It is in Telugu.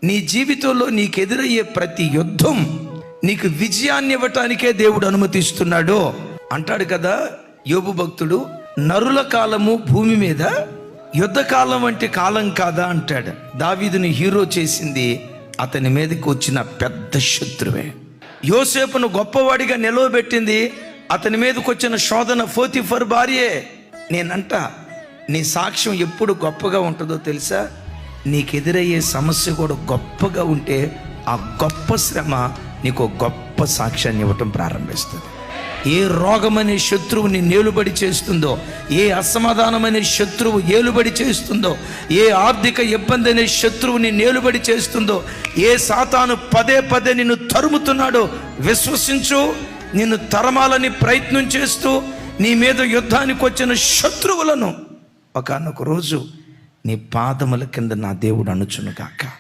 నీ జీవితంలో నీకు ఎదురయ్యే ప్రతి యుద్ధం నీకు విజయాన్ని ఇవ్వటానికే దేవుడు అనుమతిస్తున్నాడు అంటాడు కదా యోబు భక్తుడు. నరుల కాలము భూమి మీద యుద్ధ కాలం అంటే కాలం కాదా అంటాడు. దావీదుని హీరో చేసింది అతని మీదకి వచ్చిన పెద్ద శత్రువే. యోసేపును గొప్పవాడిగా నిలవబెట్టింది అతని మీదకి వచ్చిన శోధన పోతీఫర్ భార్యే. నేనంట నీ సాక్ష్యం ఎప్పుడు గొప్పగా ఉంటుందో తెలుసా? నీకు ఎదురయ్యే సమస్య కూడా గొప్పగా ఉంటే ఆ గొప్ప శ్రమ నీకు గొప్ప సాక్ష్యాన్ని ఇవ్వటం ప్రారంభిస్తుంది. ఏ రోగమనే శత్రువు నీ నేలుబడి చేస్తుందో, ఏ అసమాధానమనే శత్రువు ఏలుబడి చేస్తుందో, ఏ ఆర్థిక ఇబ్బంది అనే శత్రువు నీ నేలుబడి చేస్తుందో, ఏ సాతాను పదే పదే నిన్ను తరుముతున్నాడో విశ్వసించు. నిన్ను తరమాలని ప్రయత్నం చేస్తూ నీ మీద యుద్ధానికి వచ్చిన శత్రువులను ఒకానొక రోజు నీ పాదముల కింద నా దేవుడు అణుచును గాక.